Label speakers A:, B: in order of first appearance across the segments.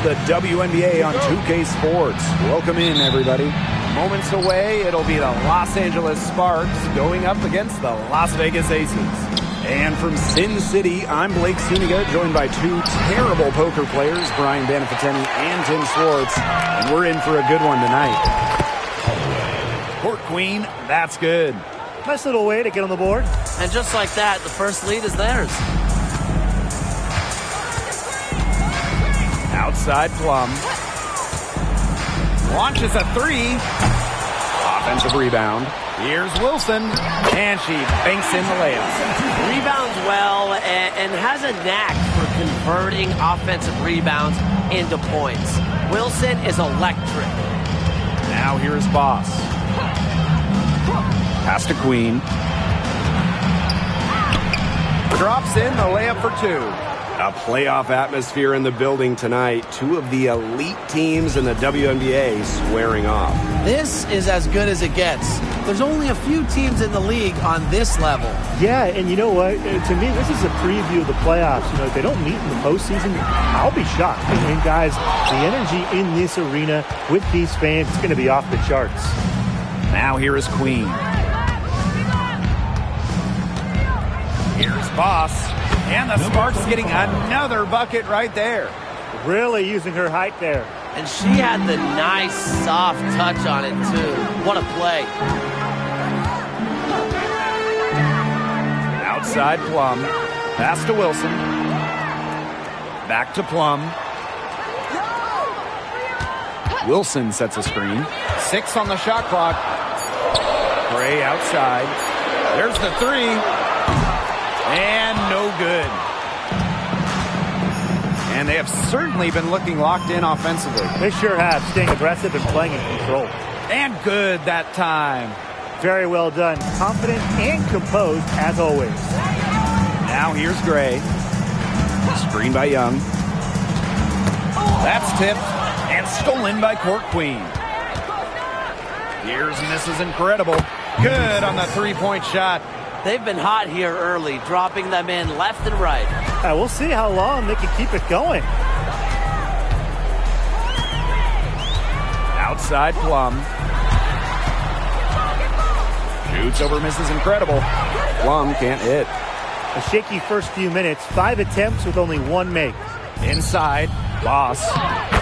A: the WNBA on 2K Sports. Welcome in, everybody. Moments away, it'll be the Los Angeles Sparks going up against the Las Vegas Aces. And from Sin City, I'm Blake Suniga, joined by two terrible poker players, Brian Banafiteni and Tim Swartz. And we're in for a good one tonight. Court Queen, that's good.
B: Nice little way to get on the board.
C: And just like that, the first lead is theirs.
A: Outside Plum. Launches a three. Offensive rebound. Here's Wilson. And she banks in the layup.
C: Rebounds well and has a knack for converting offensive rebounds into points. Wilson is electric.
A: Now here's Boss. Pass to Queen. Drops in the layup for two.
D: A playoff atmosphere in the building tonight. Two of the elite teams in the WNBA squaring off.
C: This is as good as it gets. There's only a few teams in the league on this level.
B: Yeah, and you know what? To me, this is a preview of the playoffs. You know, if they don't meet in the postseason, I'll be shocked. And guys, the energy in this arena with these fans is going to be off the charts.
A: Now here is Queen. Here's Boss. And the Sparks getting another bucket right there.
B: Really using her height there.
C: And she had the nice, soft touch on it, too. What a play.
A: Outside Plum. Pass to Wilson. Back to Plum. Wilson sets a screen. 6 on the shot clock. Gray outside. There's the three. And no good. And they have certainly been looking locked in offensively.
B: They sure have, staying aggressive and playing in control.
A: And good that time.
B: Very well done. Confident and composed as always.
A: Now here's Gray. Screen by Young. That's tipped and stolen by Court Queen. Here's Mrs. Incredible. Good on the three-point shot.
C: They've been hot here early, dropping them in left and right.
B: We'll see how long they can keep it going.
A: Outside Plum. Shoots over Mrs. Incredible. Plum can't hit.
B: A shaky first few minutes. 5 attempts with only 1 make.
A: Inside. Boss.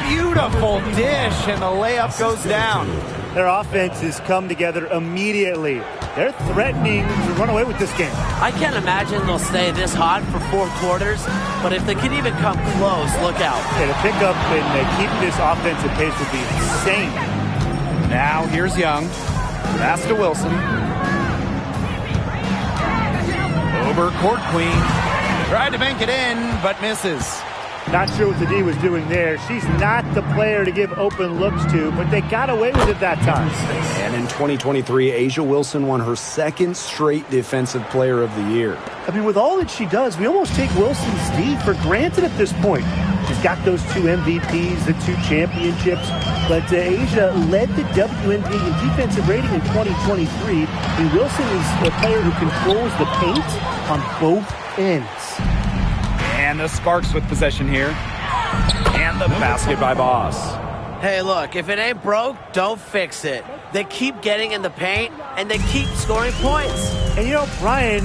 A: Beautiful dish, and the layup goes down.
B: Their offense has come together immediately. They're threatening to run away with this game.
C: I can't imagine they'll stay this hot for 4 quarters, but if they can even come close, look out.
B: Yeah, to pick up and keep this offensive pace would be insane.
A: Now here's Young. Pass to Wilson. Over Court Queen. Tried to bank it in, but misses.
B: Not sure what the D was doing there. She's not the player to give open looks to, but they got away with it that time.
D: And in 2023, Asia Wilson won her second straight Defensive Player of the Year.
B: I mean, with all that she does, we almost take Wilson's D for granted at this point. She's got those 2 MVPs, the 2 championships, but Asia led the WNBA in defensive rating in 2023. And Wilson is a player who controls the paint on both ends.
A: And the Sparks with possession here. And the basket by Boss.
C: Hey, look, if it ain't broke, don't fix it. They keep getting in the paint, and they keep scoring points.
B: And, you know, Brian,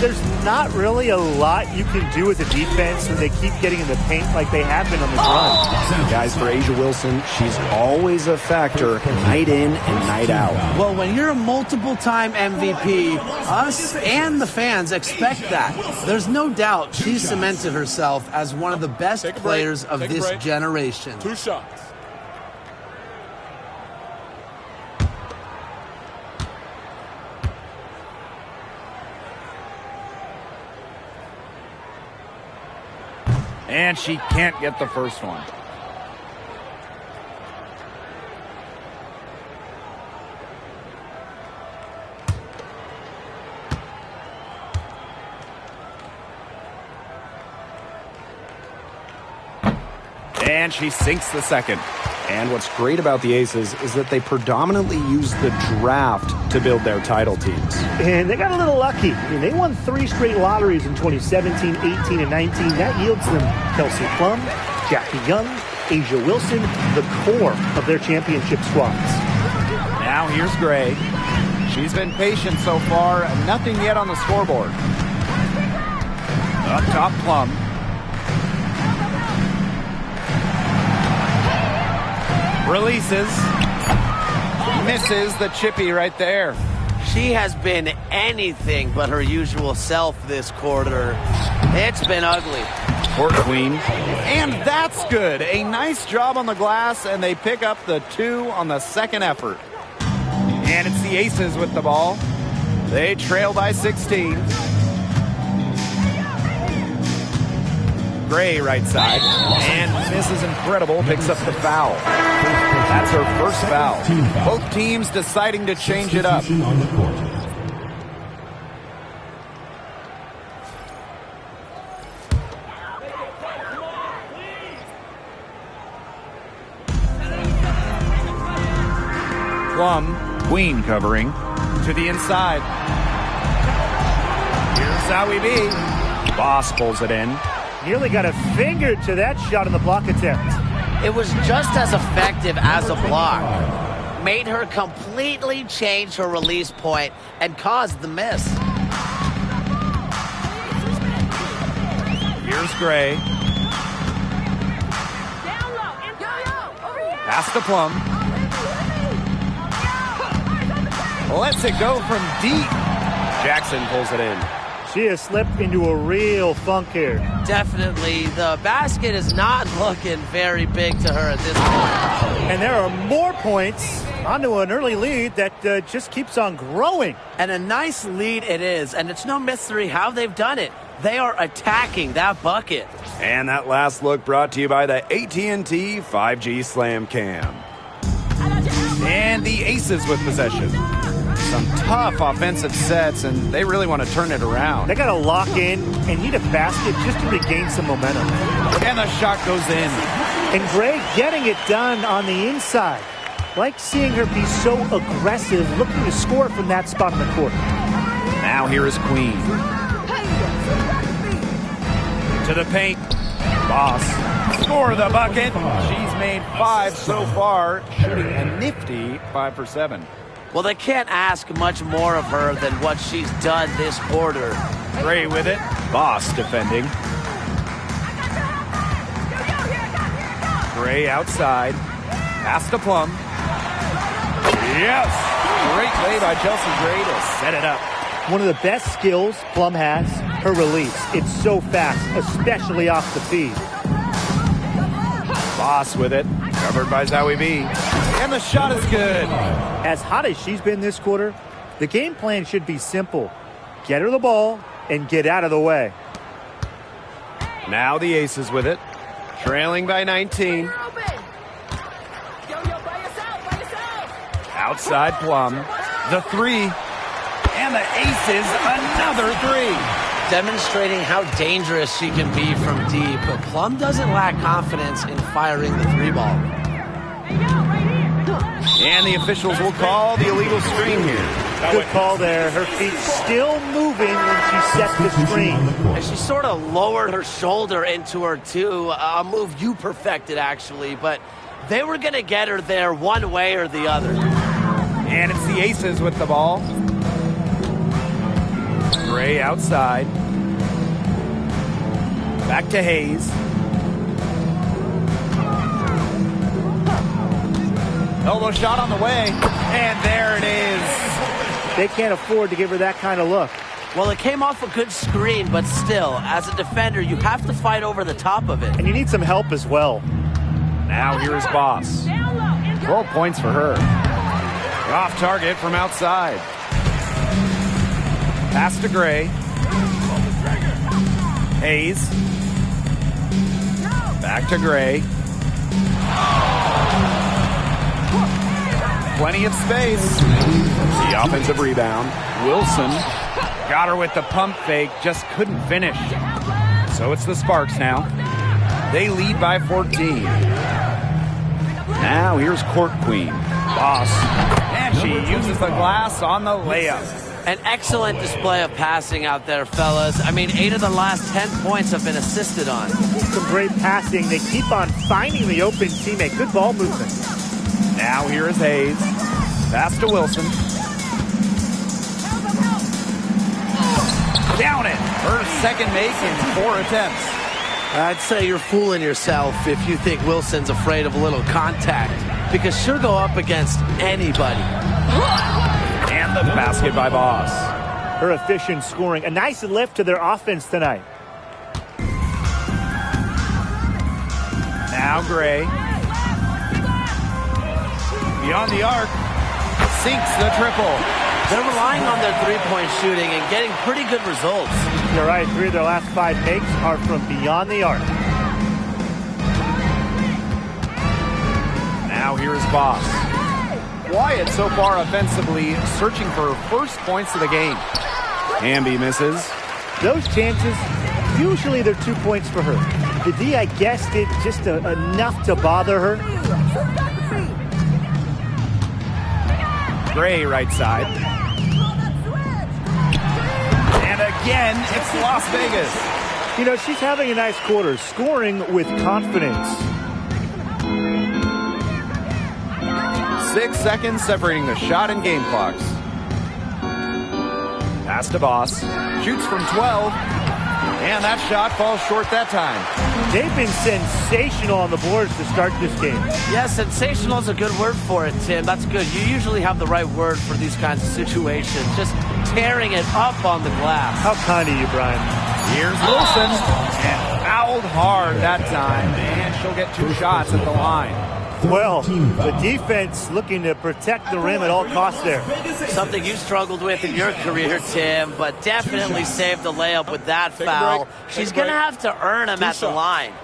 B: there's not really a lot you can do with the defense when they keep getting in the paint like they have been on this run.
D: Guys, for Asia Wilson, she's always a factor night in and night out.
C: Well, when you're a multiple-time MVP, us and the fans expect that. There's no doubt she's cemented herself as one of the best players of this generation.
E: 2 shots.
A: And she can't get the first one. And she sinks the second.
D: And what's great about the Aces is that they predominantly use the draft to build their title teams.
B: And they got a little lucky. I mean, they won 3 straight lotteries in 2017, 18, and 19. That yields them Kelsey Plum, Jackie Young, Asia Wilson, the core of their championship squads.
A: Now here's Gray. She's been patient so far. Nothing yet on the scoreboard. Up top, Plum. Releases. Misses the chippy right there.
C: She has been anything but her usual self this quarter. It's been ugly.
A: Court Queen. And that's good. A nice job on the glass, and they pick up the 2 on the second effort. And it's the Aces with the ball. They trail by 16. Gray right side. And Mrs. Incredible picks up the foul. That's her first foul. Both teams deciding to change it up. Plum, Queen covering to the inside. Here's Zowie B. Boss pulls it in.
B: Nearly got a finger to that shot on the block attempt.
C: It was just as effective as a block. Made her completely change her release point and caused the miss.
A: Here's Gray. Pass to Plum. Lets it go from deep. Jackson pulls it in.
B: She has slipped into a real funk here.
C: Definitely. The basket is not looking very big to her at this point.
B: And there are more points onto an early lead that just keeps on growing.
C: And a nice lead it is. And it's no mystery how they've done it. They are attacking that bucket.
D: And that last look brought to you by the AT&T 5G Slam Cam.
A: And the Aces with possession. Some tough offensive sets, and they really want to turn it around.
B: They got to lock in and need a basket just to regain some momentum.
A: And the shot goes in.
B: And Gray getting it done on the inside. Like seeing her be so aggressive, looking to score from that spot in the court.
A: Now here is Queen. To the paint. Boss. Score the bucket. She's made 5 so far, shooting a nifty 5 for 7.
C: Well, they can't ask much more of her than what she's done this quarter.
A: Gray with it. Boss defending. Gray outside. Pass to Plum. Yes! Great play by Chelsea Gray to set it up.
B: One of the best skills Plum has, her release. It's so fast, especially off the feed.
A: Boss with it. Covered by Zowie B. And the shot is good.
B: As hot as she's been this quarter, the game plan should be simple. Get her the ball and get out of the way.
A: Now the Aces with it. Trailing by 19. Outside Plum. The 3. And the Aces, another 3.
C: Demonstrating how dangerous she can be from deep. But Plum doesn't lack confidence in firing the 3 ball.
A: And the officials will call the illegal screen here.
B: Good call there. Her feet still moving when she sets the screen.
C: And she sort of lowered her shoulder into her, too. A move you perfected, actually. But they were going to get her there one way or the other.
A: And it's the Aces with the ball. Gray outside. Back to Hayes. Elbow shot on the way. And there it is.
B: They can't afford to give her that kind of look.
C: Well, it came off a good screen, but still, as a defender, you have to fight over the top of it.
B: And you need some help as well.
A: Now here's Boss. 12 points for her. Off target from outside. Pass to Gray. Hayes. Back to Gray. Plenty of space. The offensive rebound. Wilson got her with the pump fake, just couldn't finish. So it's the Sparks now. They lead by 14. Now here's Court Queen. Boss. And she uses the glass on the layup.
C: An excellent display of passing out there, fellas. I mean, 8 of the last 10 points have been assisted on.
B: Some great passing. They keep on finding the open teammate. Good ball movement.
A: Now here is Hayes. Pass to Wilson. Down it. Her second make in 4 attempts.
C: I'd say you're fooling yourself if you think Wilson's afraid of a little contact, because she'll go up against anybody.
A: And the basket by Boss.
B: Her efficient scoring. A nice lift to their offense tonight.
A: Now Gray. Beyond the arc. Sinks the triple.
C: They're relying on their three-point shooting and getting pretty good results.
B: You're right. 3 of their last 5 makes are from beyond the arc.
A: Now here's Boss. Wyatt so far offensively searching for her first points of the game. Hamby misses.
B: Those chances, usually they're 2 points for her. The D, I guess, did just enough to bother her.
A: Gray right side. And again, it's Las Vegas.
B: You know, she's having a nice quarter, scoring with confidence.
A: 6 seconds separating the shot and game clocks. Pass to Boss. Shoots from 12. And that shot falls short that time.
B: They've been sensational on the boards to start this game.
C: Yeah, sensational is a good word for it, Tim. That's good. You usually have the right word for these kinds of situations. Just tearing it up on the glass.
B: How kind of you, Brian.
A: Here's Wilson. And fouled hard that time. And she'll get 2 shots at the line.
B: Well, the defense looking to protect the rim at all costs there.
C: Something you struggled with in your career, Tim, but definitely saved the layup with that foul. She's going to have to earn them at the line.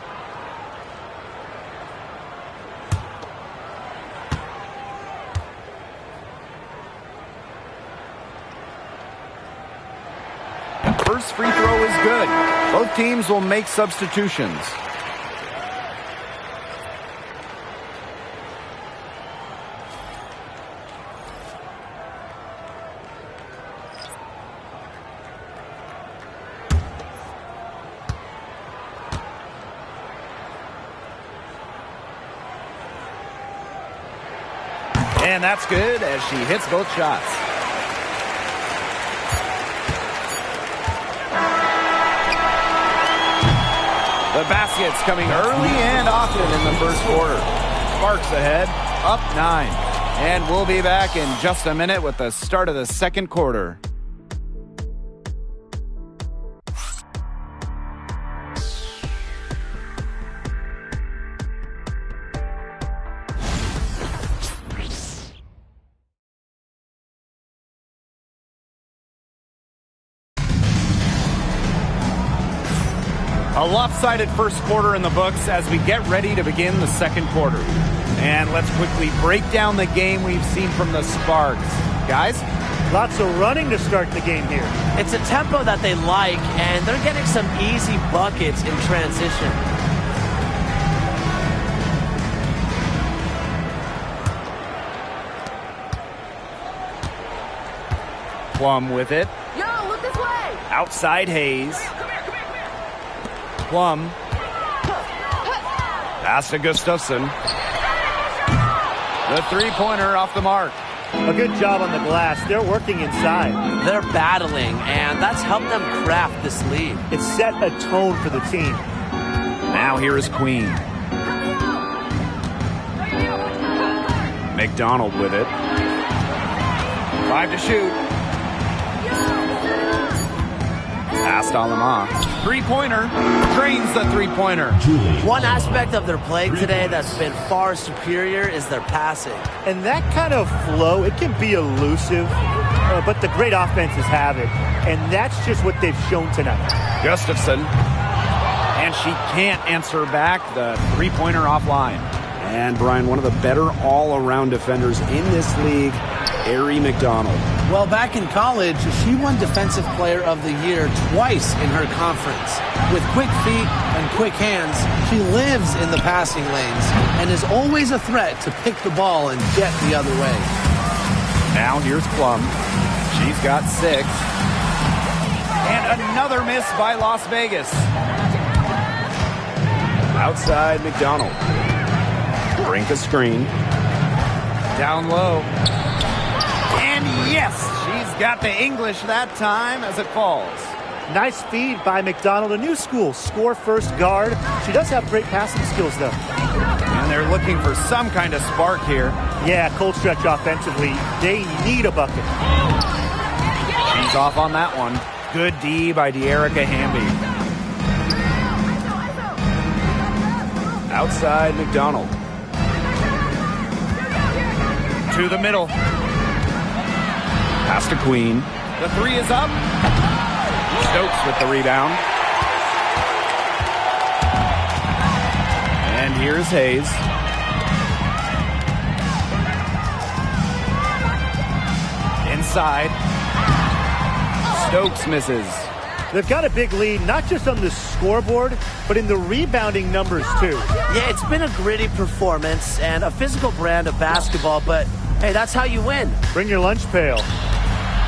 A: First free throw is good. Both teams will make substitutions. And that's good as she hits both shots. The basket's coming early and often in the first quarter. Sparks ahead, up 9. And we'll be back in just a minute with the start of the second quarter. A lopsided first quarter in the books as we get ready to begin the second quarter. And let's quickly break down the game we've seen from the Sparks. Guys?
B: Lots of running to start the game here.
C: It's a tempo that they like, and they're getting some easy buckets in transition.
A: Plum with it.
E: Yo, look this way.
A: Outside Hayes. Plum. Pass to Gustafson. The three-pointer off the mark.
B: A good job on the glass. They're working inside.
C: They're battling, and that's helped them craft this lead.
B: It set a tone for the team.
A: Now here is Queen. McDonald with it. 5 to shoot. Pass to Alama. Three-pointer. Drains the three-pointer.
C: One aspect of their play today that's been far superior is their passing.
B: And that kind of flow, it can be elusive, but the great offenses have it. And that's just what they've shown tonight.
A: Gustafson. And she can't answer back the three-pointer offline.
D: And, Brian, one of the better all-around defenders in this league, Arie McDonald.
C: Well, back in college, she won Defensive Player of the Year twice in her conference. With quick feet and quick hands, she lives in the passing lanes and is always a threat to pick the ball and get the other way.
A: Now here's Plum. She's She's got 6. And another miss by Las Vegas.
D: Outside McDonald. Brink a screen.
A: Down low. And yes, she's got the English that time as it falls.
B: Nice feed by McDonald, a new school, score first guard. She does have great passing skills, though.
A: And they're looking for some kind of spark here.
B: Yeah, cold stretch offensively. They need a bucket.
A: She's off on that one. Good D by De'Erica Hamby.
D: Outside McDonald.
A: To the middle.
D: Pass to Queen.
A: The 3 is up. Stokes with the rebound.
D: And here's Hayes.
A: Inside. Stokes misses.
B: They've got a big lead, not just on the scoreboard, but in the rebounding numbers, too.
C: Yeah, it's been a gritty performance and a physical brand of basketball, but hey, that's how you win.
B: Bring your lunch pail.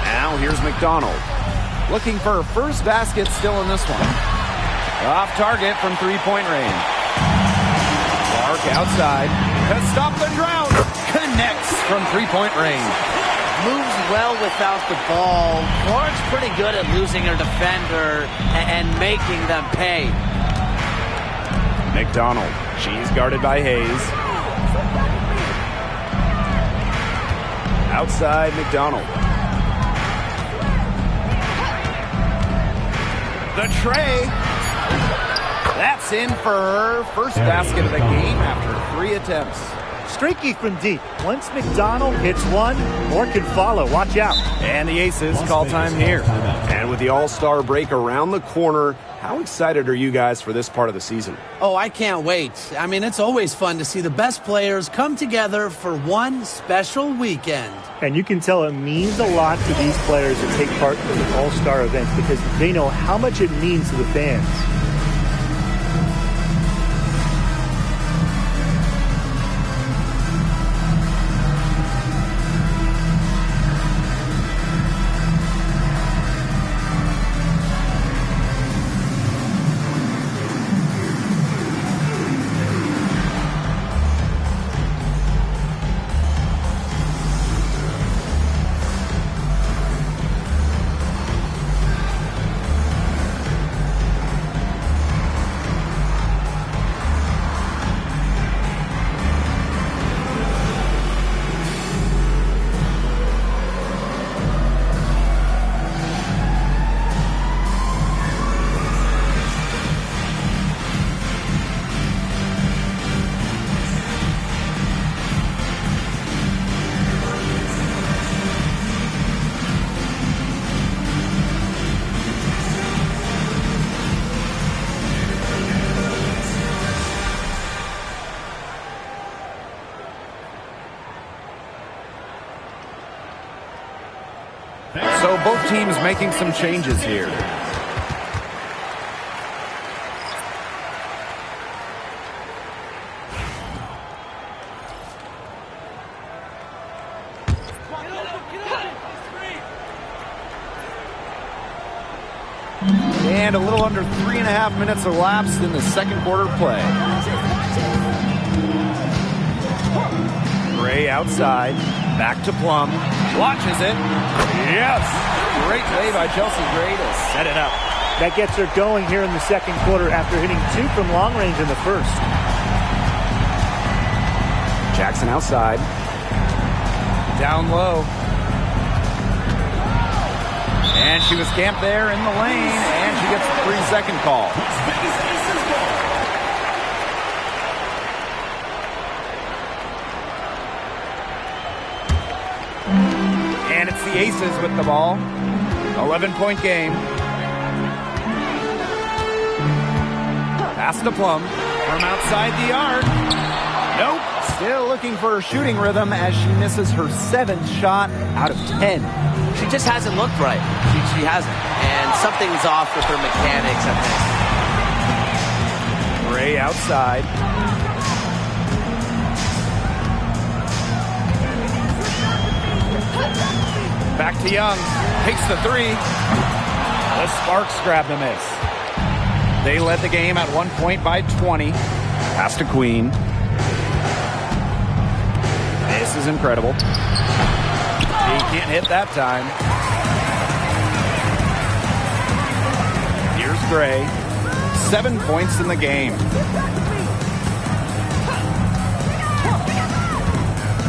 D: Now here's McDonald.
A: Looking for her first basket still in this one. Off target from three-point range. Clark outside. Has stopped the drought. Connects from three-point range.
C: Moves well without the ball. Clark's pretty good at losing her defender and making them pay.
D: McDonald. She's guarded by Hayes. Outside McDonald.
A: The tray. That's in for her first basket of the game after 3 attempts.
B: Streaky from deep. Once McDonald hits one, more can follow. Watch out.
A: And the Aces call time here.
D: And with the All-Star break around the corner, how excited are you guys for this part of the season?
C: Oh, I can't wait. I mean, it's always fun to see the best players come together for one special weekend.
B: And you can tell it means a lot to these players to take part in the All-Star event because they know how much it means to the fans.
A: So both teams making some changes here. And a little under 3.5 minutes elapsed in the second quarter play. Gray outside. Back to Plum. Watches it. Yes! Great play by Chelsea Gray to set it up.
B: That gets her going here in the second quarter after hitting 2 from long range in the first.
D: Jackson outside.
A: Down low. And she was camped there in the lane, and she gets the 3-second call. And it's the Aces with the ball. 11-point game. Pass to Plum from outside the arc. Nope. Still looking for her shooting rhythm as she misses her 7th shot out of 10.
C: She just hasn't looked right. She hasn't. And something's off with her mechanics, I think.
A: Gray outside. Back to Young. Takes the three. The Sparks grab the miss. They led the game at 1 point by 20. Pass to Queen. This is incredible. He can't hit that time. Here's Gray. 7 points in the game.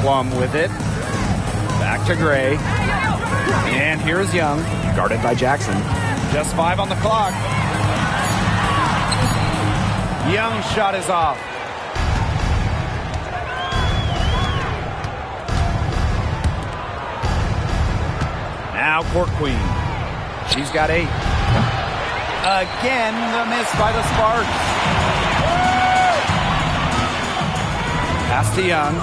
A: Plum with it. Back to Gray. And here's Young. Guarded by Jackson. Just 5 on the clock. Young's shot is off. Now Court Queen. She's got 8. Again, the miss by the Sparks. Pass to Young.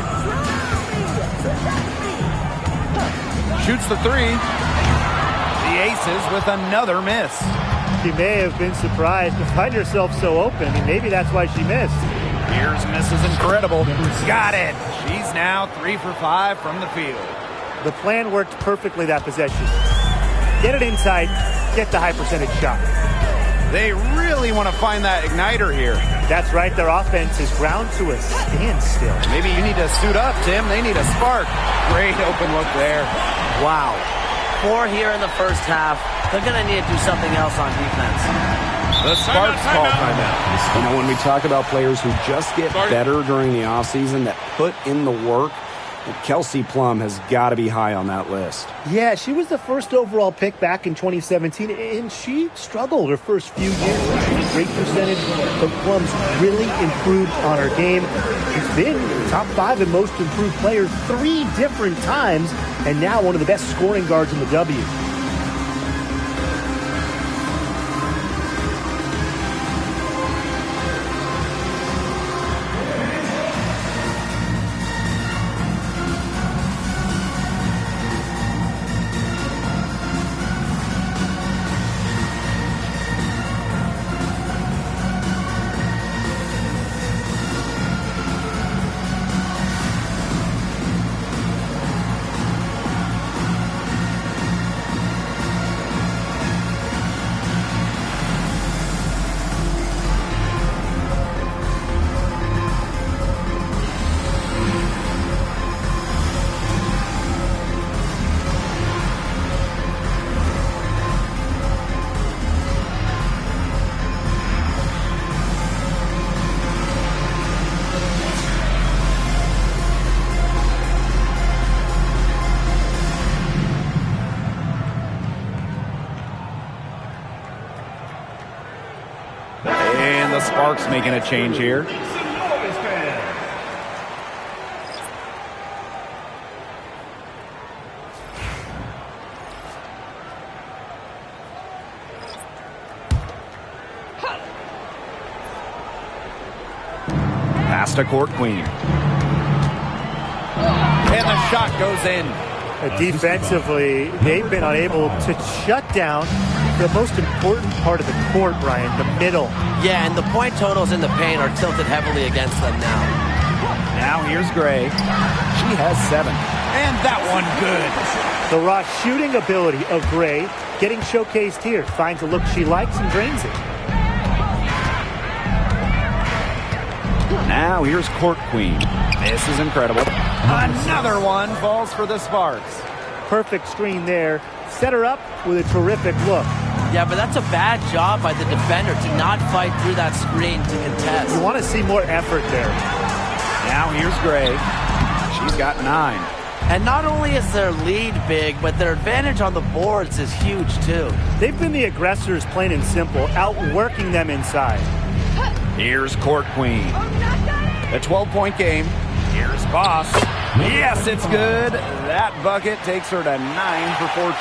A: Shoots the 3. The Aces with another miss.
B: She may have been surprised to find herself so open, and maybe that's why she missed.
A: Here's Mrs. Incredible. Got it. She's now 3 for 5 from the field.
B: The plan worked perfectly that possession. Get it inside, get the high percentage shot.
A: They really want to find that igniter here.
B: That's right, their offense is ground to a standstill.
A: Maybe you need to suit up, Tim. They need a spark. Great open look there.
C: Wow. 4 here in the first half. They're going to need to do something else on defense.
A: The Sparks call timeout.
D: You know, when we talk about players who just get better during the offseason, that put in the work, Kelsey Plum has got to be high on that list.
B: Yeah, she was the first overall pick back in 2017, and she struggled her first few years. Shooting great percentage, but Plum's really improved on her game. She's been top 5 in most improved players 3 different times, and now one of the best scoring guards in the W.
A: Sparks making a change here. Pass to Court Queen. And the shot goes in.
B: Defensively, they've been unable to shut down the most important part of the court, Brian, the middle.
C: Yeah, and the point totals in the paint are tilted heavily against them now.
A: Now here's Gray. She has 7. And that one good.
B: The raw shooting ability of Gray getting showcased here. Finds a look she likes and drains it.
A: Now here's Court Queen. This is incredible. Another one falls for the Sparks.
B: Perfect screen there. Set her up with a terrific look.
C: Yeah, but that's a bad job by the defender to not fight through that screen to contest.
B: You want to see more effort there.
A: Now here's Gray. She's got 9.
C: And not only is their lead big, but their advantage on the boards is huge too.
B: They've been the aggressors, plain and simple, outworking them inside.
A: Here's Court Queen. A 12-point game. Here's Boss. Yes, it's good. That bucket takes her to 9 for 14.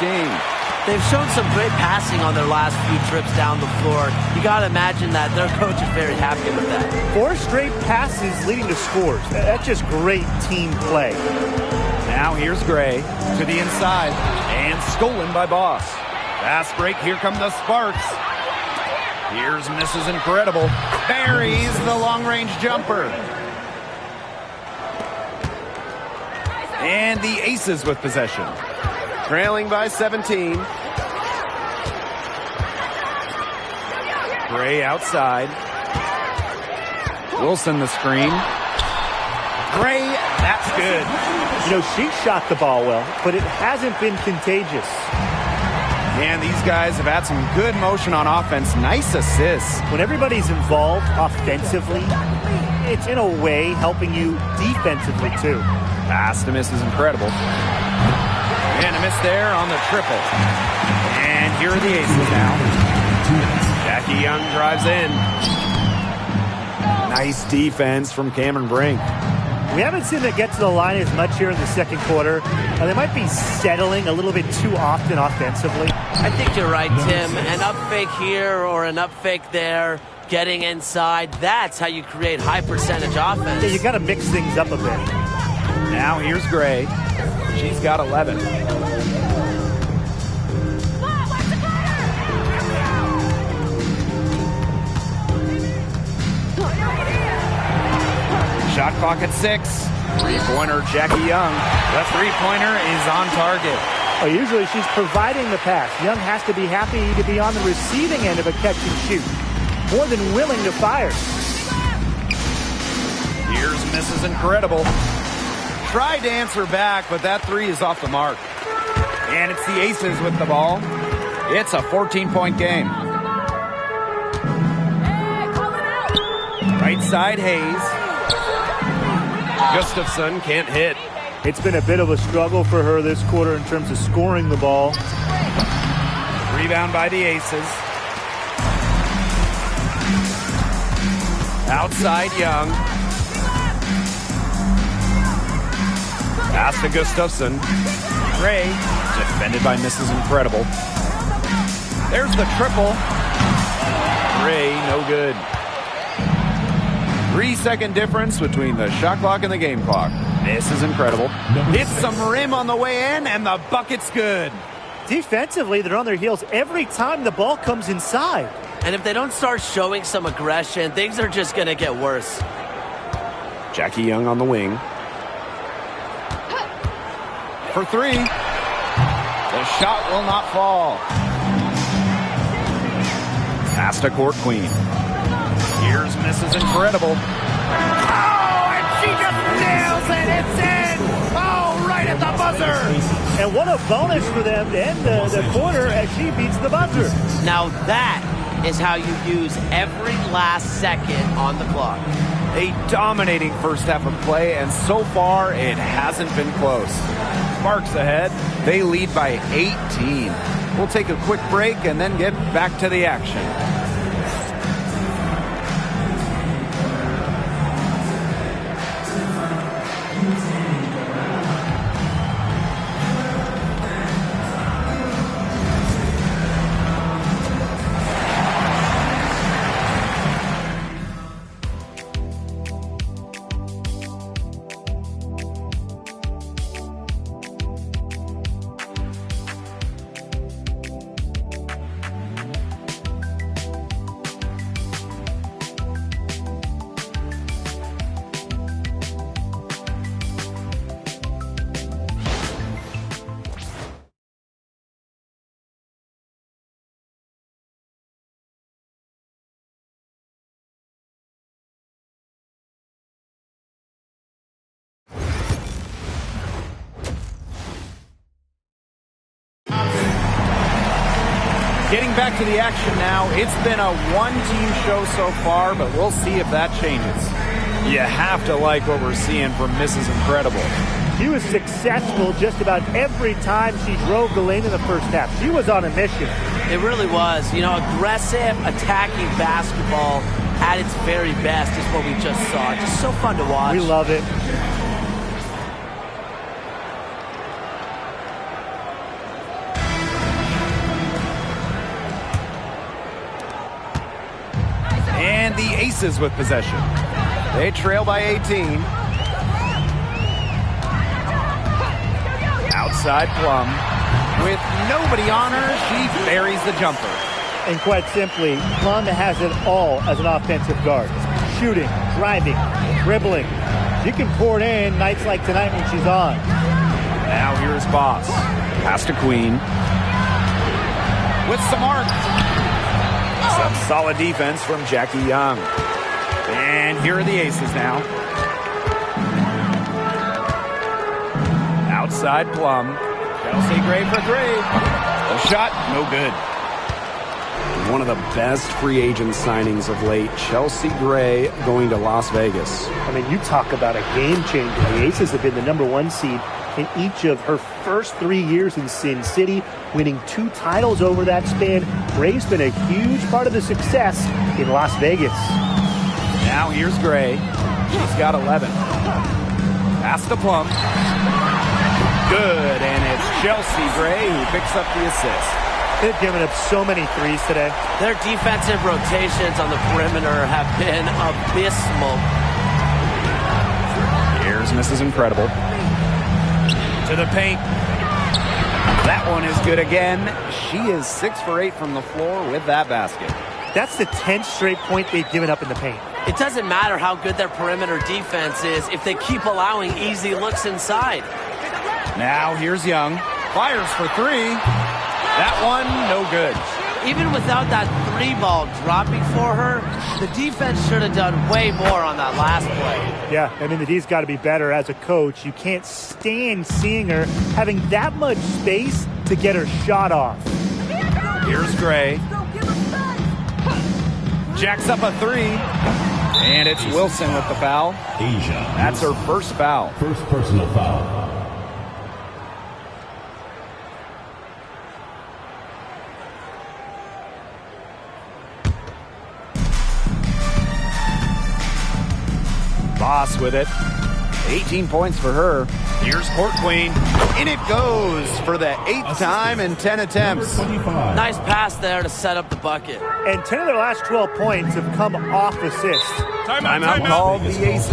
C: They've shown some great passing on their last few trips down the floor. You got to imagine that their coach is very happy with that.
B: 4 straight passes leading to scores. That's just great team play.
A: Now here's Gray to the inside and stolen by Boss. Fast break. Here come the Sparks. Here's Mrs. Incredible. Buries the long-range jumper. And the Aces with possession. Trailing by 17. Gray outside. Wilson the screen. Gray, that's good.
B: You know, she shot the ball well, but it hasn't been contagious.
A: And these guys have had some good motion on offense. Nice assists.
B: When everybody's involved offensively, it's in a way helping you defensively too.
A: Pass to miss is incredible. And a miss there on the triple. And here are the aces now. Jackie Young drives in. Nice defense from Cameron Brink.
B: We haven't seen them get to the line as much here in the second quarter. They might be settling a little bit too often offensively.
C: I think you're right, Tim. An up fake here or an up fake there, getting inside, that's how you create high percentage offense.
B: Yeah, you got to mix things up a bit.
A: Now here's Gray. She's got 11. Shot clock at 6. Three-pointer, Jackie Young. The three-pointer is on target.
B: Oh, usually she's providing the pass. Young has to be happy to be on the receiving end of a catch and shoot. More than willing to fire.
A: Here's misses incredible. Tried to answer back, but that three is off the mark. And it's the Aces with the ball. It's a 14-point game. Right side, Hayes. Gustafson can't hit.
B: It's been a bit of a struggle for her this quarter in terms of scoring the ball.
A: Rebound by the Aces. Outside Young. Pass to Gustafson. Gray, defended by Mrs. Incredible. There's the triple. Gray, no good. 3-second difference between the shot clock and the game clock. This is incredible. Hits some rim on the way in, and the bucket's good.
B: Defensively, they're on their heels every time the ball comes inside.
C: And if they don't start showing some aggression, things are just going to get worse.
A: Jackie Young on the wing. For three. The shot will not fall. Pass to Court Queen. Here's Mrs. Incredible. Oh, and she just nails it. It's in. Oh, right at the buzzer.
B: And what a bonus for them to end the quarter as she beats the buzzer.
C: Now that is how you use every last second on the clock.
A: A dominating first half of play, and so far it hasn't been close. Sparks ahead. They lead by 18. We'll take a quick break and then get back to the action. Getting back to the action now. It's been a one-team show so far, but we'll see if that changes. You have to like what we're seeing from Mrs. Incredible.
B: She was successful just about every time she drove the lane in the first half. She was on a mission.
C: It really was. You know, aggressive, attacking basketball at its very best is what we just saw. Just so fun to watch.
B: We love it.
A: And the Aces with possession. They trail by 18. Outside Plum. With nobody on her, she buries the jumper.
B: And quite simply, Plum has it all as an offensive guard. Shooting, driving, dribbling. She can pour it in nights like tonight when she's on.
A: Now here's Boss. Pass to Queen. With some arc. Some solid defense from Jackie Young. And here are the aces now. Outside Plum. Chelsea Gray for three. A shot, no good.
D: One of the best free agent signings of late, Chelsea Gray going to Las Vegas.
B: I mean, you talk about a game changer. The Aces have been the #1 seed in each of her first 3 years in Sin City, winning 2 titles over that span. Gray's been a huge part of the success in Las Vegas.
A: Now here's Gray. She's got 11. Pass to Plum. Good, and it's Chelsea Gray who picks up the assist.
B: They've given up so many threes today.
C: Their defensive rotations on the perimeter have been abysmal.
A: Here's Mrs. Incredible. To the paint. That one is good again. She is 6 for 8 from the floor with that basket.
B: That's the 10th straight point they've given up in the paint.
C: It doesn't matter how good their perimeter defense is if they keep allowing easy looks inside.
A: Now here's Young. Fires for three. That one, no good.
C: Even without that 3 ball dropping for her, the defense should have done way more on that last play.
B: Yeah, I mean, the D's got to be better as a coach. You can't stand seeing her having that much space to get her shot off.
A: Here's Gray. Jacks up a 3. And it's Wilson with the foul. That's her first foul.
E: First personal foul.
A: Boss with it. 18 points for her. Here's Court Queen. In it goes for the 8th time in 10 attempts.
C: Nice pass there to set up the bucket.
B: And 10 of their last 12 points have come off assists.
A: Timeout called the Aces.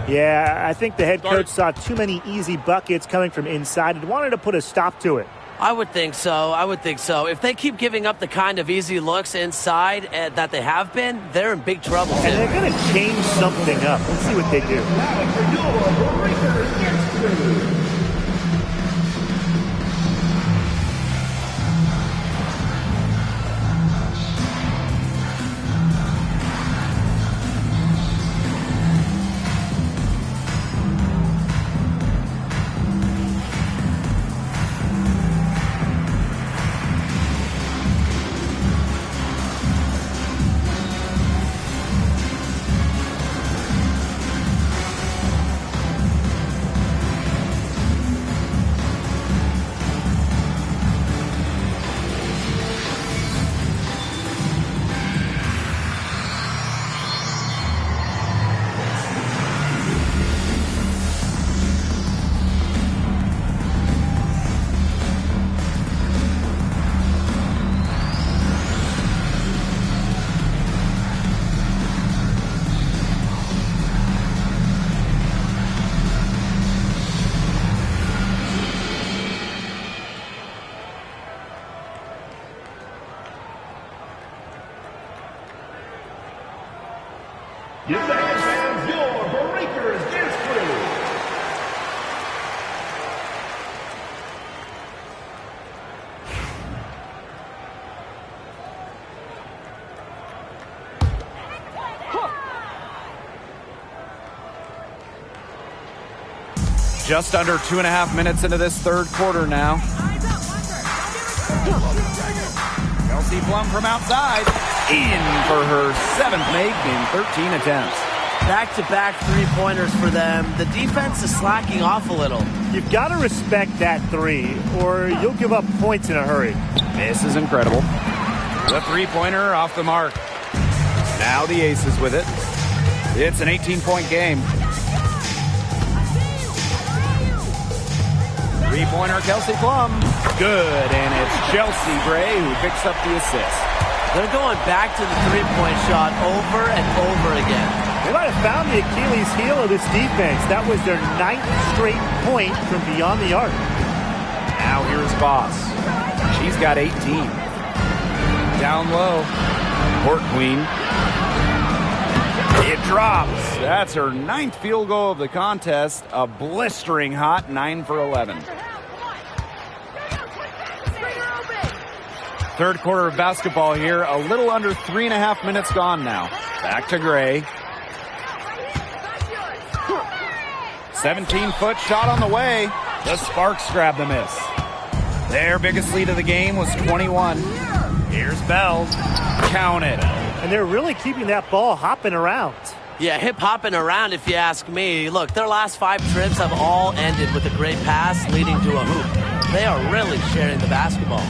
B: Yeah, I think the head coach saw too many easy buckets coming from inside and wanted to put a stop to it.
C: I would think so. I would think so. If they keep giving up the kind of easy looks inside that they have been, they're in big trouble.
B: And they're going to change something up. Let's see what they do.
E: Give the hands your Breakers dance crew.
A: Just under 2.5 minutes into this third quarter now. Chelsea Plum from outside. In for her 7th make in 13 attempts.
C: Back-to-back three-pointers for them. The defense is slacking off a little.
B: You've got to respect that 3, or you'll give up points in a hurry.
A: This is incredible. The three-pointer off the mark. Now the Aces with it. It's an 18-point game. Three-pointer, Kelsey Plum. Good, and it's Chelsea Gray who picks up the assist.
C: They're going back to the three-point shot over and over again.
B: They might have found the Achilles heel of this defense. That was their 9th straight point from beyond the arc.
A: Now here's Boss. She's got 18. Down low. Court Queen. It drops. That's her 9th field goal of the contest. A blistering hot 9 for 11. Third quarter of basketball here. A little under 3.5 minutes gone now. Back to Gray. 17-foot shot on the way. The Sparks grab the miss. Their biggest lead of the game was 21. Here's Bell. Count it.
B: And they're really keeping that ball hopping around.
C: Yeah, hip-hopping around if you ask me. Look, their last 5 trips have all ended with a great pass leading to a hoop. They are really sharing the basketball.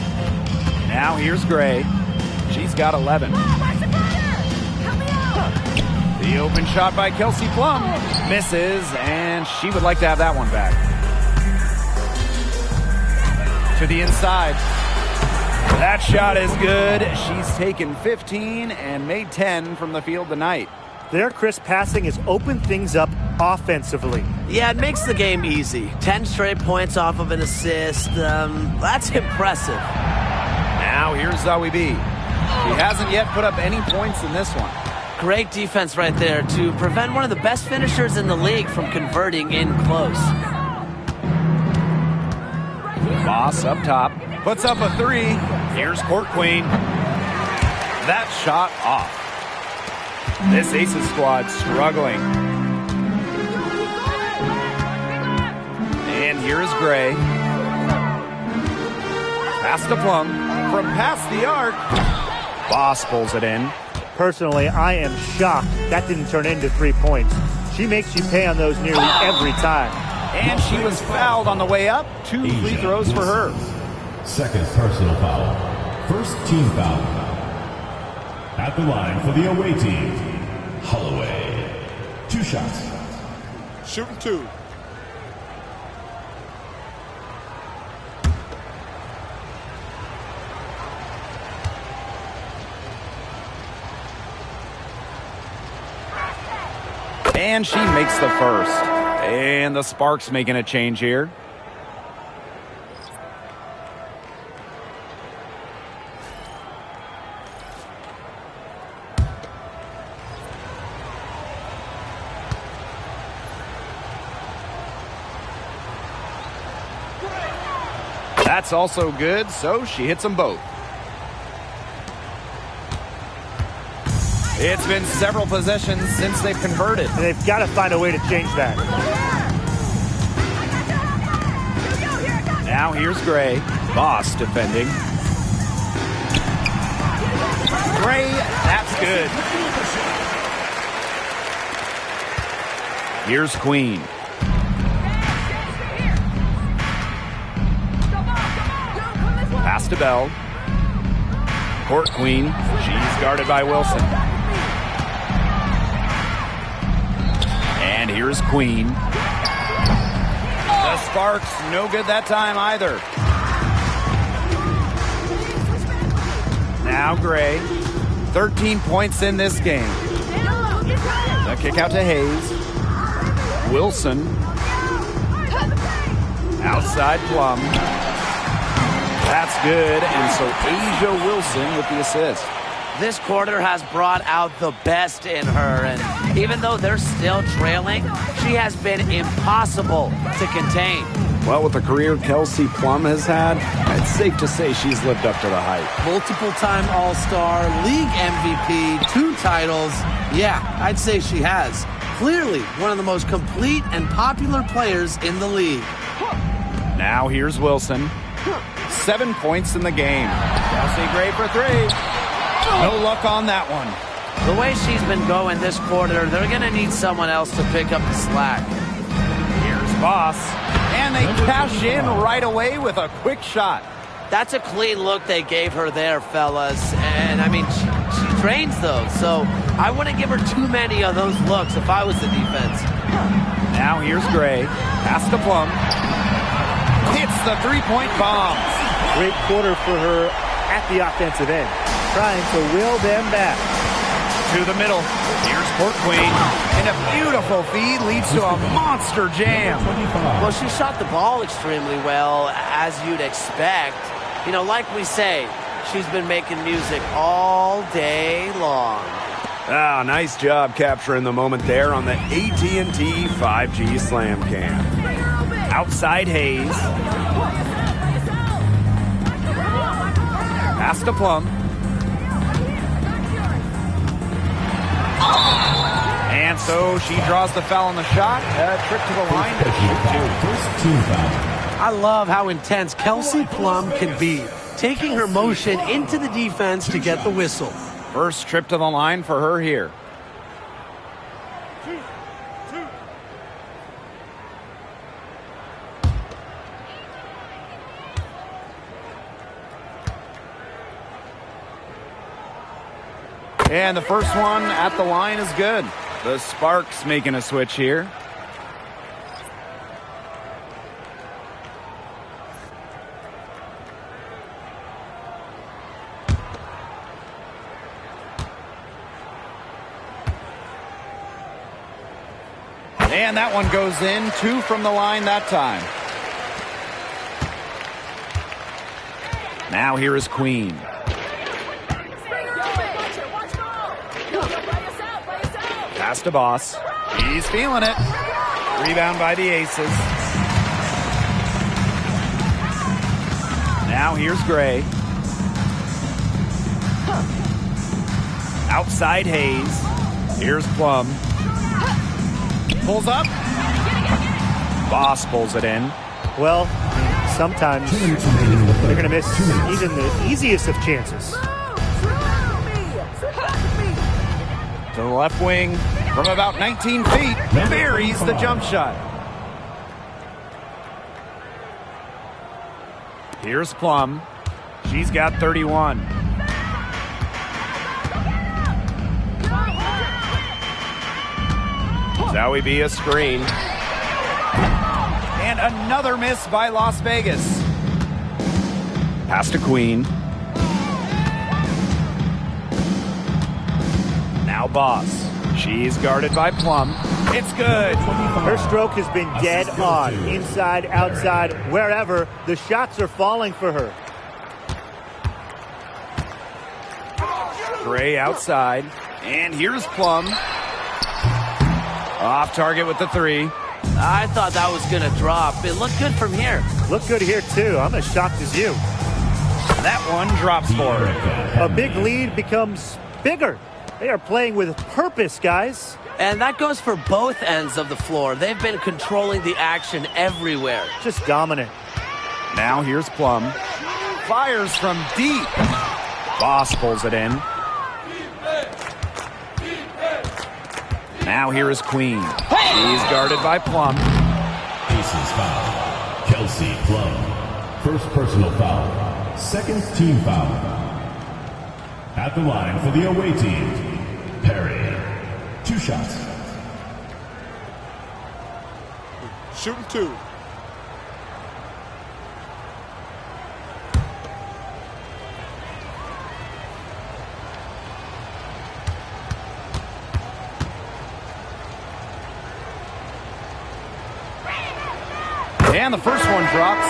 A: Now here's Gray. She's got 11. The open shot by Kelsey Plum misses, and she would like to have that one back. To the inside. That shot is good. She's taken 15 and made 10 from the field tonight.
B: Their crisp passing has opened things up offensively.
C: Yeah, it makes the game easy. 10 straight points off of an assist. That's impressive.
A: Now here's Zoe B. She hasn't yet put up any points in this one.
C: Great defense right there to prevent one of the best finishers in the league from converting in close.
A: Boss up top. Puts up a 3. Here's Court Queen. That shot off. This Aces squad struggling. And here's Gray. Pass to Plum. From past the arc. Boss pulls it in.
B: Personally, I am shocked that didn't turn into 3 points. She makes you pay on those nearly every time.
A: And she was fouled on the way up. 2 free throws for her.
E: Second personal foul. First team foul. At the line for the away team, Holloway. 2 shots.
F: Shooting 2.
A: And she makes the first. And the Sparks making a change here. That's also good, so she hits them both. It's been several possessions since they've converted.
B: And they've got to find a way to change that.
A: Now here's Gray. Boss defending. Gray, that's good. Here's Queen. Pass to Bell. Court Queen. She's guarded by Wilson. And here's Queen. The Sparks, no good that time either. Now Gray. 13 points in this game. The kick out to Hayes. Wilson. Outside Plum. That's good, and so Asia Wilson with the assist.
C: This quarter has brought out the best in her, and even though they're still trailing, she has been impossible to contain.
D: Well, with the career Kelsey Plum has had, it's safe to say she's lived up to the hype.
C: Multiple-time All-Star, league MVP, 2 titles. Yeah, I'd say she has. Clearly one of the most complete and popular players in the league.
A: Now here's Wilson. 7 points in the game. Kelsey Gray for 3. No luck on that one.
C: The way she's been going this quarter, they're going to need someone else to pick up the slack.
A: Here's Boss. And they cash in right away with a quick shot.
C: That's a clean look they gave her there, fellas. And, I mean, she trains those, so I wouldn't give her too many of those looks if I was the defense.
A: Now here's Gray. Pass to Plum. Hits the 3-point bomb.
B: Great quarter for her at the offensive end, trying to will them back.
A: To the middle. Here's Court Queen. And a beautiful feed leads to a monster jam.
C: Well, she shot the ball extremely well, as you'd expect. You know, like we say, she's been making music all day long.
D: Ah, nice job capturing the moment there on the AT&T 5G Slam Cam.
A: Outside Hayes. Pass to Plum. And so she draws the foul on the shot. Trip to the line.
E: First team foul.
C: I love how intense Kelsey Plum can be, taking her motion into the defense to get the whistle.
A: First trip to the line for her here. And the first one at the line is good. The Sparks making a switch here. And that one goes in. 2 from the line that time. Now here is Queen. Pass to Boss. He's feeling it. Rebound by the Aces. Now here's Gray. Outside Hayes. Here's Plum. Pulls up. Boss pulls it in.
B: Well, sometimes they're going to miss even the easiest of chances.
A: To the left wing from about 19 feet. Buries the jump shot. Here's Plum. She's got 31. Zoe B a screen. And another miss by Las Vegas. Pass to Queen. Now Boss. She's guarded by Plum. It's good.
B: Her stroke has been dead on. Inside, outside, wherever. The shots are falling for her.
A: Gray outside. And here's Plum. Off target with the 3.
C: I thought that was going to drop. It looked good from here.
B: Look good here, too. I'm as shocked as you.
A: That one drops for her.
B: A big lead becomes bigger. They are playing with purpose, guys.
C: And that goes for both ends of the floor. They've been controlling the action everywhere.
B: Just dominant.
A: Now here's Plum. Fires from deep. Boss pulls it in. Now here is Queen. She's guarded by Plum.
E: Aces foul. Kelsey Plum. First personal foul. Second team foul. At the line for the away team, Perry. 2 shots.
F: Shooting 2.
A: And the first one drops.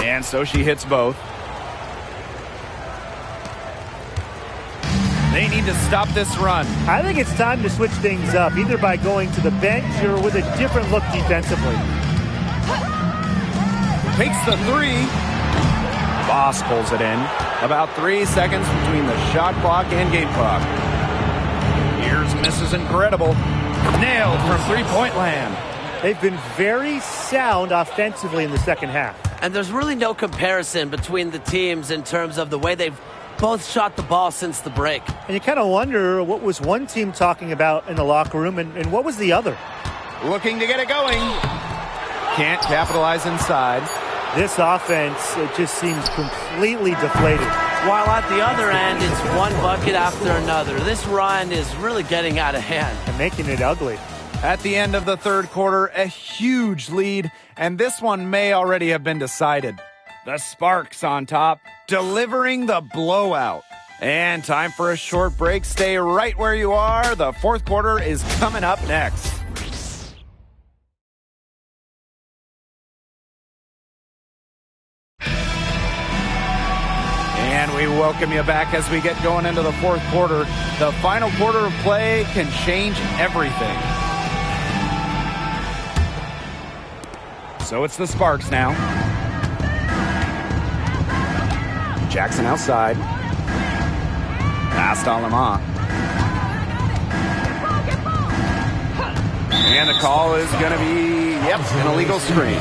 A: And so she hits both. They need to stop this run.
B: I think it's time to switch things up, either by going to the bench or with a different look defensively.
A: Takes the 3. Boss pulls it in. About 3 seconds between the shot clock and game clock. Here's Mrs. Incredible. Nailed from three-point land.
B: They've been very sound offensively in the second half.
C: And there's really no comparison between the teams in terms of the way they've both shot the ball since the break.
B: And you kind of wonder what was one team talking about in the locker room and what was the other.
A: Looking to get it going. Can't capitalize inside.
B: This offense, it just seems completely deflated.
C: While at the other end, it's one bucket after another. This run is really getting out of hand.
B: And making it ugly.
A: At the end of the third quarter, a huge lead, and this one may already have been decided. The Sparks on top, delivering the blowout. And time for a short break. Stay right where you are. The fourth quarter is coming up next. And we welcome you back as we get going into the fourth quarter. The final quarter of play can change everything. So it's the Sparks now. Jackson outside. Pass to Lemont. And the call is going to be, an illegal screen.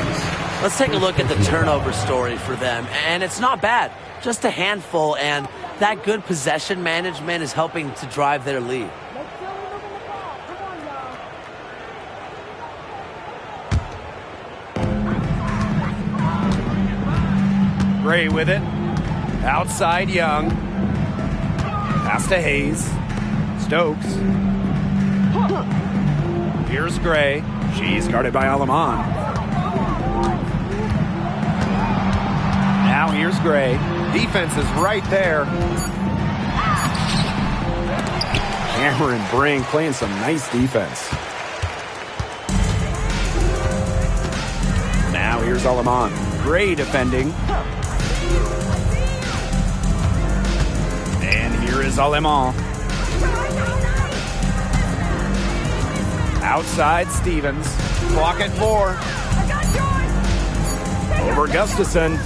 C: Let's take a look at the turnover story for them. And it's not bad. Just a handful, and that good possession management is helping to drive their lead.
A: Gray with it. Outside Young. Pass to Hayes. Stokes. Here's Gray. She's guarded by Alamon. Now here's Gray. Defense is right there.
D: Cameron Brink playing some nice defense.
A: Now here's Alamon. Gray defending. And here is Alamon. Outside Stevens. Clock at 4. Over Gustafson.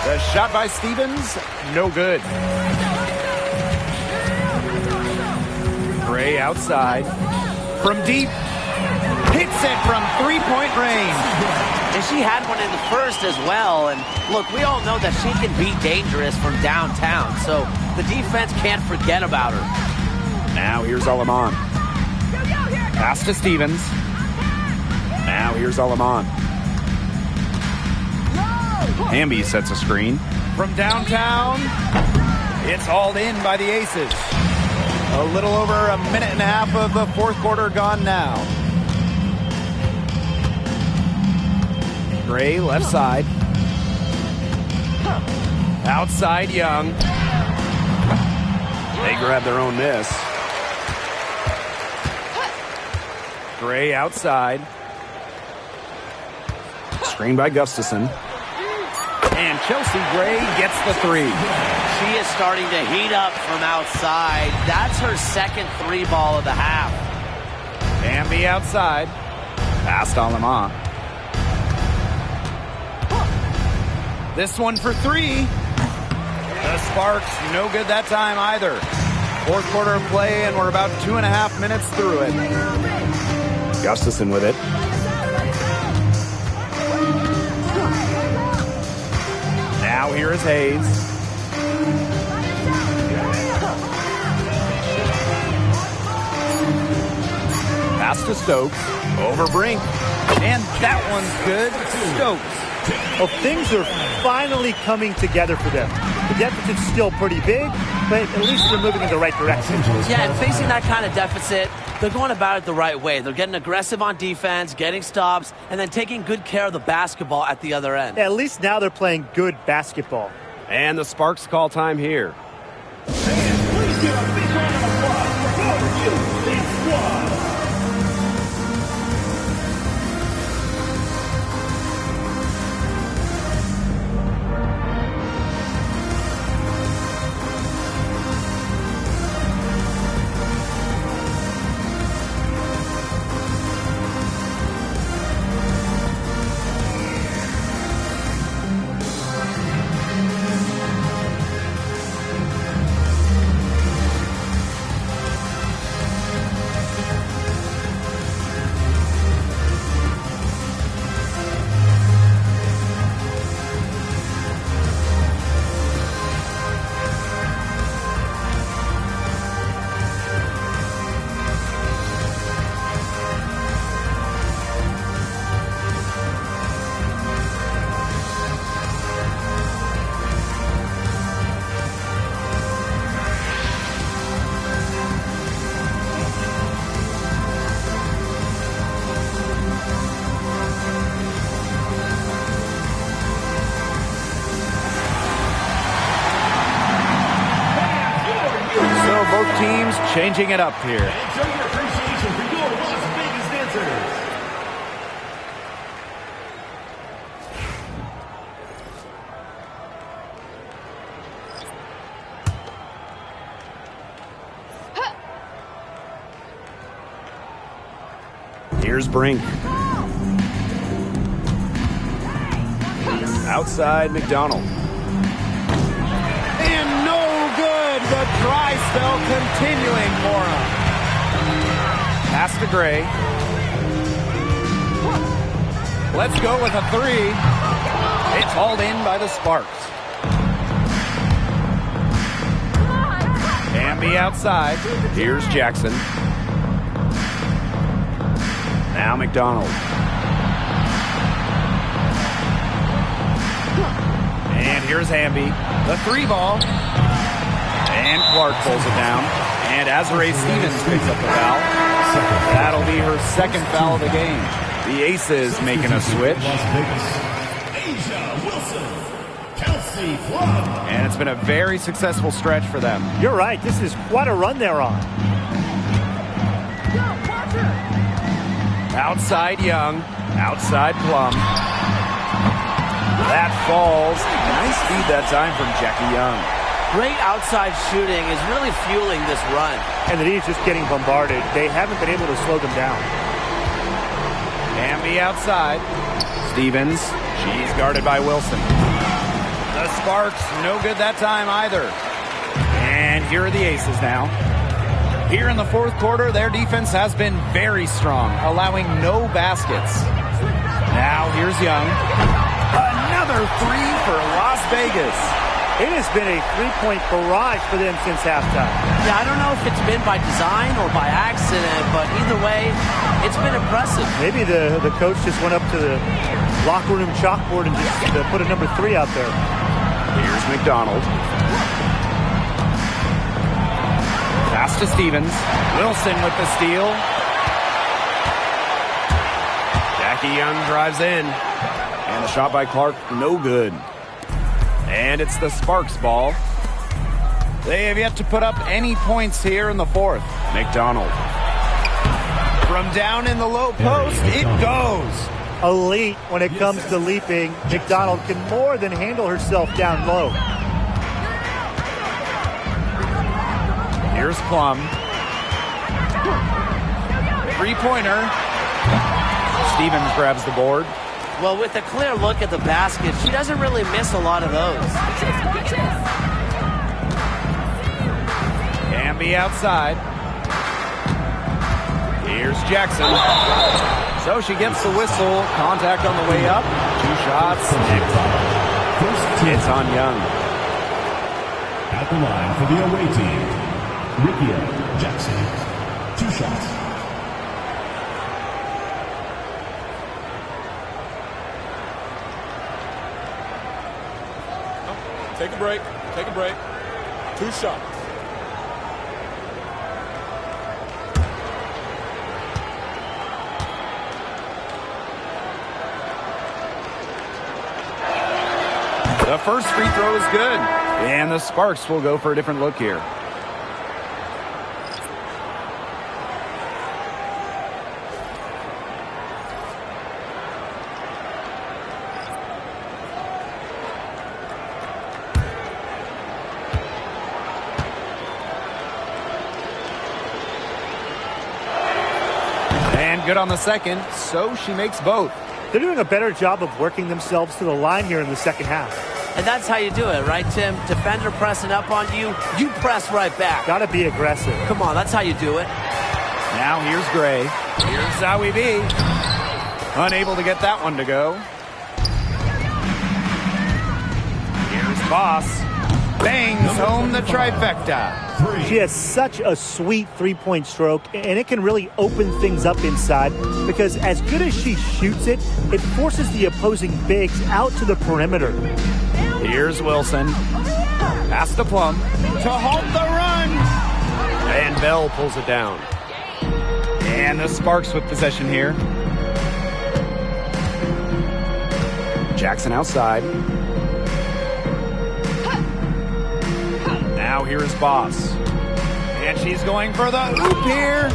A: The shot by Stevens, no good. Gray outside. From deep. Hits it from three-point range.
C: And she had one in the first as well. And look, we all know that she can be dangerous from downtown. So the defense can't forget about her.
A: Now here's Alamon. Pass to Stevens. Now here's Alamon. Hamby sets a screen. From downtown, it's hauled in by the Aces. A little over a minute and a half of the fourth quarter gone now. Gray left side. Outside Young.
D: They grab their own miss.
A: Gray outside.
D: Screen by Gustafson.
A: And Chelsea Gray gets the three.
C: She is starting to heat up from outside. That's her second three ball of the half.
A: Hamby outside. Pass to Alamon. This one for three. The Sparks, no good that time either. Fourth quarter of play, and we're about 2.5 minutes through it.
D: Gustafson with it.
A: Now here is Hayes. Pass to Stokes. Over Brink. And that one's good. Stokes.
B: Well, things are finally coming together for them. The deficit's still pretty big, but at least they're moving in the right direction.
C: Yeah, and facing that kind of deficit, they're going about it the right way. They're getting aggressive on defense, getting stops, and then taking good care of the basketball at the other end.
B: Yeah, at least now they're playing good basketball.
D: And the Sparks call time here.
E: Please give a big round of applause for WNBA squad.
A: both teams changing it up here.
E: And show your appreciation for your Las Vegas dancers.
D: Here's Brink. Outside McDonald.
A: And no good. The dry spell continuing for him. Pass to Gray. Let's go with a three. It's hauled in by the Sparks. Hamby outside. Here's Jackson. Now McDonald. And here's Hamby. The three ball. And Clark pulls it down. And Azarae Stevens picks up the foul. That'll be her second foul of the game. The Aces making a switch. And it's been a very successful stretch for them.
B: You're right. This is quite a run they're on.
A: Outside Young. Outside Plum. That falls. Nice feed that time from Jackie Young.
C: Great outside shooting is really fueling this run.
B: And the Heat's just getting bombarded. They haven't been able to slow them down.
A: Hamby outside. Stevens. She's guarded by Wilson. The Sparks, no good that time either. And here are the Aces now. Here in the fourth quarter, their defense has been very strong, allowing no baskets. Now here's Young. Another three for Las Vegas.
B: It has been a three-point barrage for them since halftime.
C: Yeah, I don't know if it's been by design or by accident, but either way, it's been impressive.
B: Maybe the coach just went up to the locker room chalkboard and just put a number 3 out there.
A: Here's McDonald. Pass to Stevens. Wilson with the steal. Jackie Young drives in. And the shot by Clark, no good. And it's the Sparks ball. They have yet to put up any points here in the fourth. McDonald. From down in the low post, it goes.
B: Elite when it comes to leaping. McDonald can more than handle herself down low.
A: Here's Plum. Three-pointer. Stevens grabs the board.
C: Well, with a clear look at the basket, she doesn't really miss a lot of those.
A: Hamby outside. Here's Jackson. So she gets the whistle. Contact on the way up. 2 shots. It's on Young.
E: At the line for the away team, Ricky Jackson. 2 shots.
F: Take a break. Take a break. 2 shots.
A: The first free throw is good. And the Sparks will go for a different look here. And good on the second, so she makes both.
B: They're doing a better job of working themselves to the line here in the second half.
C: And that's how you do it, right, Tim? Defender pressing up on you, you press right back.
B: Got to be aggressive.
C: Come on, that's how you do it.
A: Now here's Gray. Here's Zowie B. Unable to get that one to go. Here's Boss. Bangs home the trifecta.
B: She has such a sweet three-point stroke, and it can really open things up inside because as good as she shoots it, it forces the opposing bigs out to the perimeter.
A: Here's Wilson. Pass to Plum to halt the run. And Bell pulls it down. And the Sparks with possession here.
D: Jackson outside.
A: Now here is Boss. And she's going for the oop here.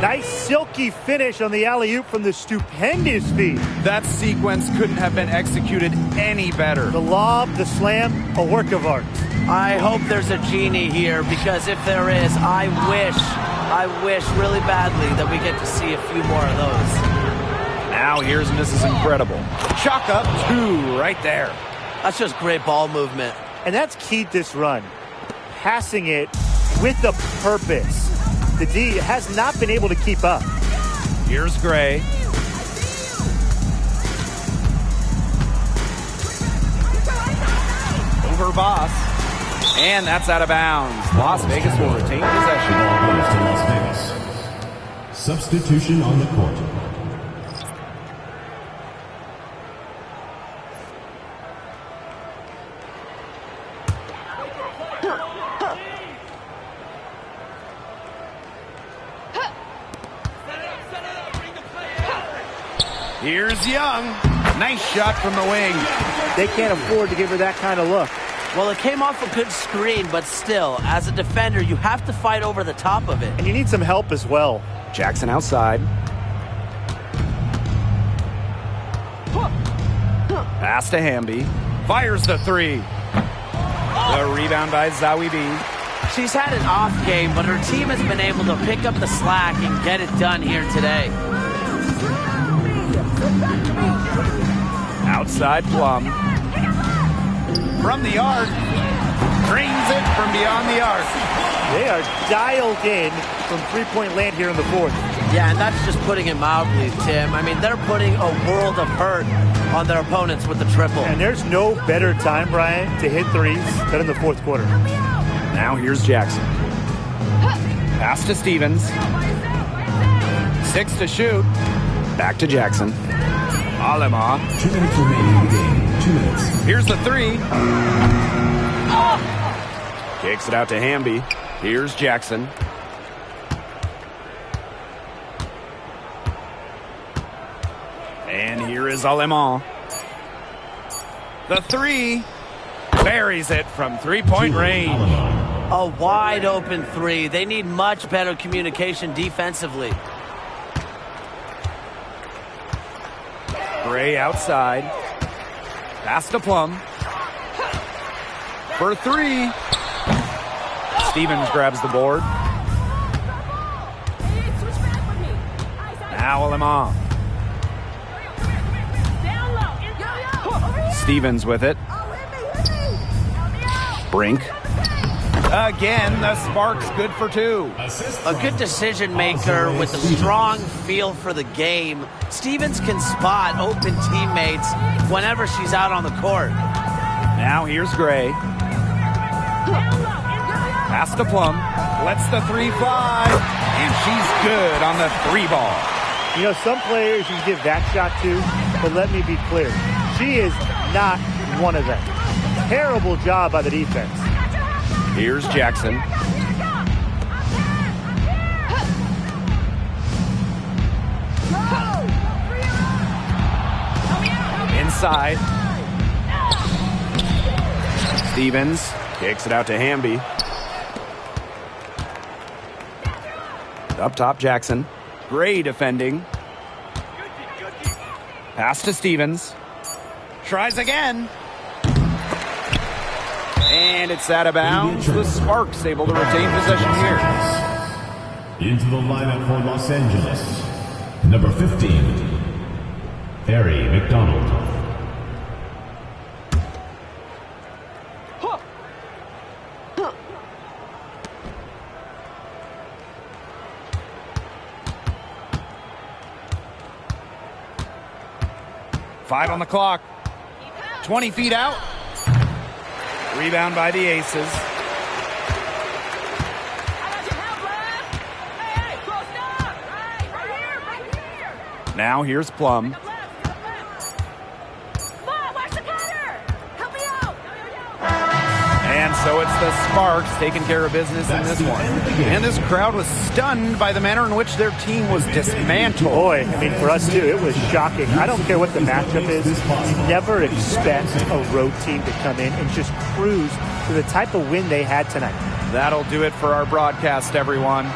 B: Nice silky finish on the alley-oop from the stupendous feed.
A: That sequence couldn't have been executed any better.
B: The lob, the slam, a work of art.
C: I hope there's a genie here, because if there is, I wish really badly that we get to see a few more of those.
A: Now here's Mrs. Incredible. Chalk up 2 right there.
C: That's just great ball movement.
B: And that's keyed this run. Passing it with a purpose. The D has not been able to keep up.
A: Here's Gray. Over Boss. And that's out of bounds. Las Vegas will retain possession.
E: Ball goes to Las Vegas. Substitution on the court.
A: Here's Young. Nice shot from the wing.
B: They can't afford to give her that kind of look.
C: Well, it came off a good screen, but still, as a defender, you have to fight over the top of it.
B: And you need some help as well.
D: Jackson outside.
A: Pass to Hamby. Fires the 3. The rebound by Zawi B.
C: She's had an off game, but her team has been able to pick up the slack and get it done here today.
A: Outside Plum. From the arc. Drains it from beyond the arc.
B: They are dialed in from three-point land here in the fourth.
C: Yeah, and that's just putting it mildly, Tim. I mean, they're putting a world of hurt on their opponents with the triple.
B: And there's no better time, Brian, to hit threes than in the fourth quarter.
D: Now here's Jackson.
A: Pass to Stevens. 6 to shoot.
D: Back to Jackson.
A: Alema.
E: 2 minutes remaining in the game. 2 minutes.
A: Here's the 3.
D: Kicks it out to Hamby. Here's Jackson.
A: And here is Alema. The 3. Buries it from three-point range.
C: A wide open 3. They need much better communication defensively.
A: Gray outside. Pass to Plum. For 3. Stevens grabs the board. Now Alema. Stevens with it.
D: Brink.
A: Again, the Sparks good for 2.
C: A good decision maker with a strong feel for the game. Stevens can spot open teammates whenever she's out on the court.
A: Now here's Gray. Pass to Plum. Lets the 3 fly. And she's good on the 3 ball.
B: You know, some players you can give that shot to, but let me be clear. She is not one of them. Terrible job by the defense.
A: Here's Jackson. Inside.
D: Stevens kicks it out to Hamby. Up top, Jackson.
A: Gray defending. Pass to Stevens. Tries again. And it's out of bounds. The Sparks able to retain possession here.
E: Into the lineup for Los Angeles. Number 15, Harry McDonald.
A: Five on the clock. 20 feet out. Rebound by the Aces. Now here's Plum. And so it's the Sparks taking care of business in this one. And this crowd was stunned by the manner in which their team was dismantled.
B: Boy, I mean, for us too, it was shocking. I don't care what the matchup is. You never expect a road team to come in and just cruise to the type of win they had tonight.
A: That'll do it for our broadcast, everyone.